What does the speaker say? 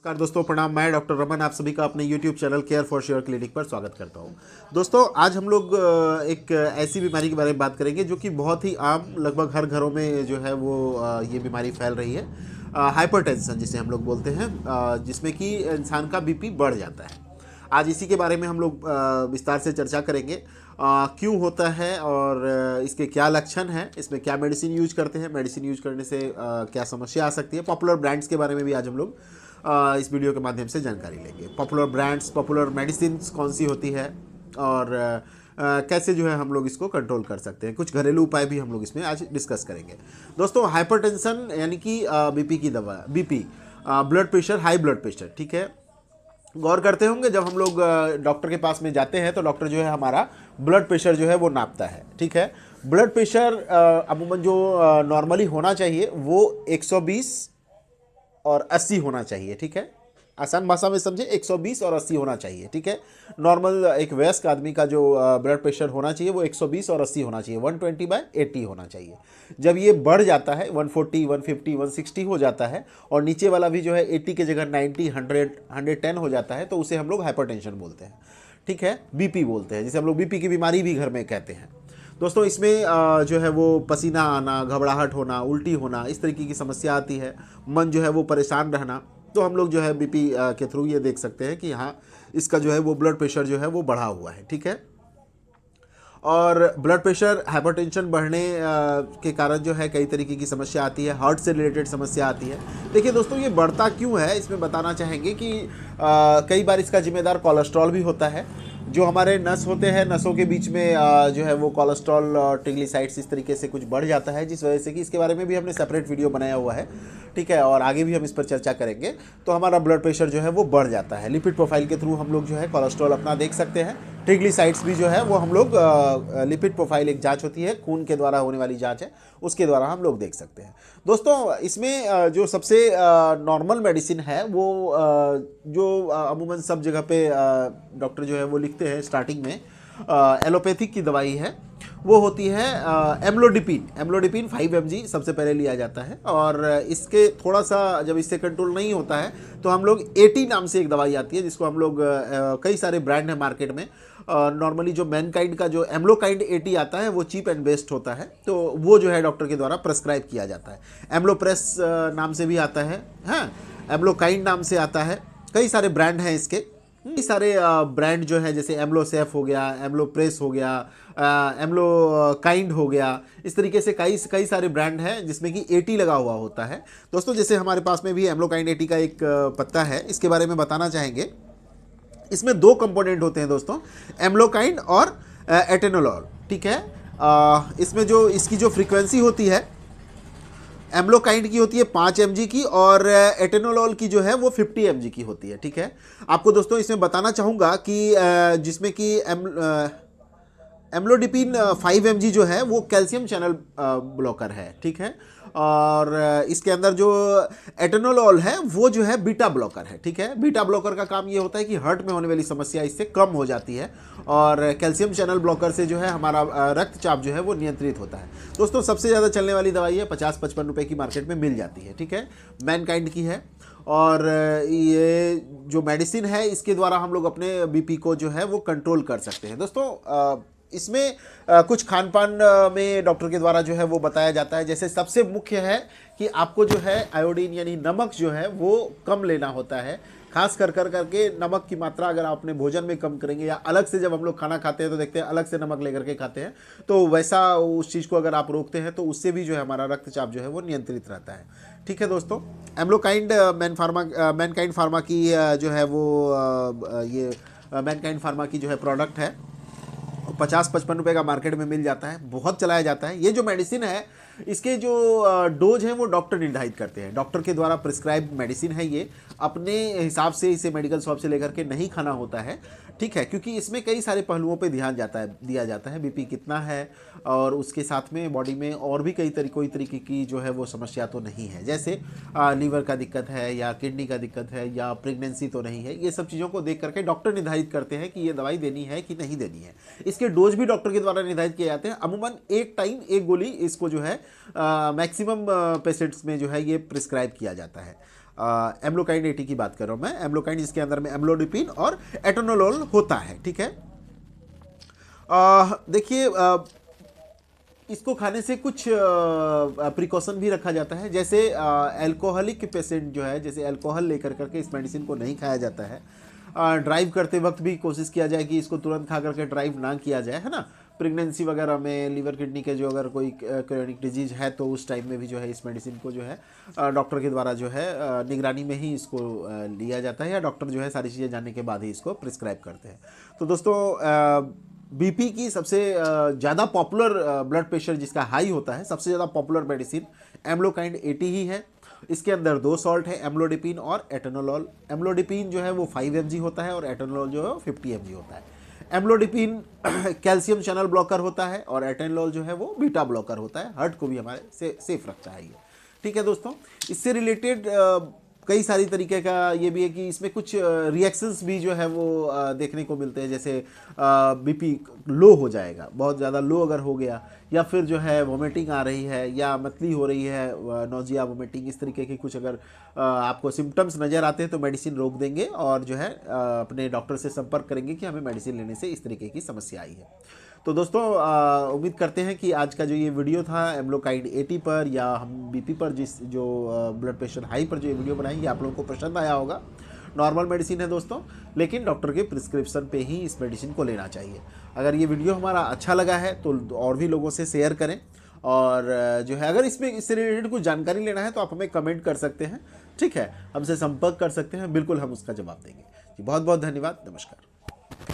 नमस्कार दोस्तों, प्रणाम। मैं डॉक्टर रमन आप सभी का अपने YouTube channel care for sure clinic पर स्वागत करता हूं। दोस्तों, आज हम लोग एक ऐसी बीमारी के बारे में बात करेंगे जो कि बहुत ही आम, लगभग हर घरों में जो है वो ये बीमारी फैल रही है। हाइपरटेंशन जिसे हम लोग बोलते हैं, जिसमें कि इंसान का बीपी बढ़ जाता है। आज इसी के बारे में हम लोग विस्तार से चर्चा करेंगे। क्यों होता है और इसके क्या लक्षण हैं, इसमें क्या मेडिसिन यूज करते हैं, मेडिसिन यूज करने से क्या समस्या आ सकती है। पॉपुलर ब्रांड्स के बारे में भी आज हम लोग इस वीडियो के माध्यम से जानकारी लेंगे। पॉपुलर ब्रांड्स, पॉपुलर मेडिसिन कौन सी होती है और कैसे जो है हम लोग इसको कंट्रोल कर सकते हैं। कुछ घरेलू उपाय भी हम लोग इसमें आज डिस्कस करेंगे। दोस्तों, हाइपरटेंशन यानी कि बीपी की दवा, BP blood pressure, high blood pressure, ठीक है। गौर करते होंगे जब हम लोग डॉक्टर के पास में जाते हैं तो डॉक्टर जो है हमारा ब्लड प्रेशर जो है वो नापता है, ठीक है। ब्लड प्रेशर अमूमन जो नॉर्मली होना चाहिए वो 120 और 80 होना चाहिए, ठीक है। आसान भाषा में समझे, 120 और 80 होना चाहिए, ठीक है। नॉर्मल एक वयस्क आदमी का जो ब्लड प्रेशर होना चाहिए वो 120 और 80 होना चाहिए, 120/80 होना चाहिए। जब ये बढ़ जाता है 140, 150, 160 हो जाता है और नीचे वाला भी जो है 80 की जगह 90, 100, 110 हो जाता है तो उसे हम लोग हाइपरटेंशन बोलते हैं, ठीक है। बीपी बोलते हैं, जिसे हम लोग बीपी की बीमारी भी घर में कहते हैं। दोस्तों, इसमें जो है वो पसीना आना, घबराहट होना, उल्टी होना, इस तरीके की समस्या आती है। मन जो है वो परेशान रहना, तो हम लोग जो है बीपी के थ्रू ये देख सकते हैं कि हाँ, इसका जो है वो ब्लड प्रेशर जो है वो बढ़ा हुआ है, ठीक है। और ब्लड प्रेशर, हाइपरटेंशन बढ़ने के कारण जो है कई तरीके की समस्या आती है। हार्ट से रिलेटेड समस्या आती है। देखिए दोस्तों, ये बढ़ता क्यों है इसमें बताना चाहेंगे कि कई बार इसका जिम्मेदार कोलेस्ट्रॉल भी होता है। जो हमारे नस होते हैं, नसों के बीच में जो है वो कोलेस्ट्रॉल और ट्रिग्लिसराइड्स इस तरीके से कुछ बढ़ जाता है, जिस वजह से कि इसके बारे में भी हमने सेपरेट वीडियो बनाया हुआ है, ठीक है। और आगे भी हम इस पर चर्चा करेंगे। तो हमारा ब्लड प्रेशर जो है वो बढ़ जाता है। लिपिड प्रोफाइल के थ्रू हम लोग जो है कोलेस्ट्रॉल अपना देख सकते हैं। ट्रिग्लिसराइड्स भी जो है वो हम लोग लिपिड प्रोफाइल एक जांच होती है, खून के द्वारा होने वाली जांच है, उसके द्वारा हम लोग देख सकते हैं। दोस्तों, इसमें जो सबसे नॉर्मल मेडिसिन है वो जो अमूमन सब जगह पे डॉक्टर जो है वो लिखते हैं स्टार्टिंग में, एलोपैथिक की दवाई है, वो होती है एम्लोडिपिन। एम्लोडिपिन 5 mg सबसे पहले लिया जाता है। और इसके थोड़ा सा जब इससे कंट्रोल नहीं होता है तो हम लोग 80 नाम से एक दवाई आती है, जिसको हम लोग कई सारे ब्रांड है मार्केट में। नॉर्मली जो मैनकाइंड का जो एम्लोकाइंड 80 आता है वो चीप एंड बेस्ट होता है, तो वो जो है डॉक्टर के द्वारा प्रेस्क्राइब किया जाता है। एम्लोप्रेस नाम से भी आता है, हाँ, एम्लोकाइंड नाम से आता है। कई सारे ब्रांड हैं इसके, कई सारे ब्रांड जो है, जैसे एम्लोसेफ हो गया, एम्लोप्रेस हो गया, एम्लोकाइंड हो गया, इस तरीके से कई सारे ब्रांड हैं जिसमें कि 80 लगा हुआ होता है। दोस्तों, जैसे हमारे पास में भी एम्लोकाइंड 80 का एक पत्ता है, इसके बारे में बताना चाहेंगे। इसमें 2 कंपोनेंट होते हैं दोस्तों, एम्लोकाइंड और एटेनोलॉल, ठीक है। इसमें जो इसकी जो फ्रीक्वेंसी होती है, एम्लोकाइंड की होती है 5 mg की और एटेनोलॉल की जो है वो 50 mg की होती है, ठीक है। आपको दोस्तों इसमें बताना चाहूँगा कि जिसमें कि एम्लोडिपिन 5 mg जो है वो कैल्शियम चैनल ब्लॉकर है, ठीक है। और इसके अंदर जो एटेनोलॉल है वो जो है बीटा ब्लॉकर है, ठीक है। बीटा ब्लॉकर का काम ये होता है कि हार्ट में होने वाली समस्या इससे कम हो जाती है और कैल्शियम चैनल ब्लॉकर से जो है हमारा रक्तचाप जो है वो नियंत्रित होता है। दोस्तों, सबसे ज़्यादा चलने वाली दवाई है, 50-55 रुपये की मार्केट में मिल जाती है, ठीक है। मैनकाइंड की है। और ये जो मेडिसिन है इसके द्वारा हम लोग अपने बीपी को जो है वो कंट्रोल कर सकते हैं। दोस्तों, इसमें कुछ खान पान में डॉक्टर के द्वारा जो है वो बताया जाता है। जैसे सबसे मुख्य है कि आपको जो है आयोडीन यानी नमक जो है वो कम लेना होता है। खास कर करके नमक की मात्रा अगर आप अपने भोजन में कम करेंगे, या अलग से जब हम लोग खाना खाते हैं तो देखते हैं अलग से नमक लेकर के खाते हैं, तो वैसा उस चीज़ को अगर आप रोकते हैं तो उससे भी जो है हमारा रक्तचाप जो है वो नियंत्रित रहता है, ठीक है। दोस्तों, एम्लोकाइंड मैनकाइंड फार्मा की जो है वो ये मैनकाइंड फार्मा की जो है प्रोडक्ट है, 50-55 रुपये का मार्केट में मिल जाता है, बहुत चलाया जाता है। ये जो मेडिसिन है इसके जो डोज हैं वो डॉक्टर निर्धारित करते हैं। डॉक्टर के द्वारा प्रिस्क्राइब मेडिसिन है ये, अपने हिसाब से इसे मेडिकल शॉप से लेकर के नहीं खाना होता है, ठीक है। क्योंकि इसमें कई सारे पहलुओं पे ध्यान दिया जाता है। बीपी कितना है और उसके साथ में बॉडी में और भी कोई तरीके की जो है वो समस्या तो नहीं है, जैसे लीवर का दिक्कत है या किडनी का दिक्कत है या प्रेगनेंसी तो नहीं है। ये सब चीज़ों को देख करके डॉक्टर निर्धारित करते हैं कि ये दवाई देनी है कि नहीं देनी है। इसके डोज भी डॉक्टर के द्वारा निर्धारित किए जाते हैं। अमूमन एक टाइम एक गोली इसको जो है मैक्सिमम पेशेंट्स में जो है ये प्रिस्क्राइब किया जाता है। एम्लोकाइन 80 की बात कर रहा हूँ मैं। एम्लोकाइन जिसके अंदर में एम्लोडिपिन और एटेनोलोल होता है, ठीक है। देखिए इसको खाने से कुछ प्रिकॉशन भी रखा जाता है, जैसे अल्कोहलिक पेशेंट जो है, जैसे अल्कोहल लेकर करके इस मेडिसिन को नहीं खाया जाता है। ड्राइव करते वक्त भी कोशिश किया जाए कि इसको तुरंत खा करके ड्राइव ना किया जाए, है ना। प्रेगनेंसी वगैरह में लीवर किडनी के जो अगर कोई क्रोनिक डिजीज है तो उस टाइम में भी जो है इस मेडिसिन को जो है डॉक्टर के द्वारा जो है निगरानी में ही इसको लिया जाता है, या डॉक्टर जो है सारी चीज़ें जानने के बाद ही इसको प्रिस्क्राइब करते हैं। तो दोस्तों बीपी की सबसे ज़्यादा पॉपुलर ब्लड प्रेशर जिसका हाई होता है, सबसे ज़्यादा पॉपुलर मेडिसिन एम्लोकाइन 80 ही है। इसके अंदर 2 सॉल्ट है, एम्लोडिपिन और एटेनोलॉल। एम्लोडिपिन जो है वो 5 mg होता है और एटेनोलॉल जो है 50 mg होता है। एम्लोडिपिन कैल्शियम चैनल ब्लॉकर होता है और एटेनोलॉल जो है वो बीटा ब्लॉकर होता है। हार्ट को भी हमारे सेफ रखता है ये, ठीक है दोस्तों। इससे रिलेटेड कई सारी तरीके का ये भी है कि इसमें कुछ रिएक्शंस भी जो है वो देखने को मिलते हैं, जैसे बीपी लो हो जाएगा, बहुत ज़्यादा लो अगर हो गया, या फिर जो है वोमिटिंग आ रही है या मतली हो रही है, नोजिया वोमिटिंग, इस तरीके के कुछ अगर आपको सिम्टम्स नज़र आते हैं तो मेडिसिन रोक देंगे और जो है अपने डॉक्टर से संपर्क करेंगे कि हमें मेडिसिन लेने से इस तरीके की समस्या आई है। तो दोस्तों उम्मीद करते हैं कि आज का जो ये वीडियो था एम्लोकाइन 80 पर या हम बीपी पर जो ब्लड प्रेशर हाई पर जो ये वीडियो बनाएंगे आप लोगों को पसंद आया होगा। नॉर्मल मेडिसिन है दोस्तों, लेकिन डॉक्टर के प्रिस्क्रिप्शन पे ही इस मेडिसिन को लेना चाहिए। अगर ये वीडियो हमारा अच्छा लगा है तो और भी लोगों से शेयर करें, और जो है अगर इससे रिलेटेड कुछ जानकारी लेना है तो आप हमें कमेंट कर सकते हैं, ठीक है, हमसे संपर्क कर सकते हैं, बिल्कुल हम उसका जवाब देंगे जी। बहुत बहुत धन्यवाद, नमस्कार।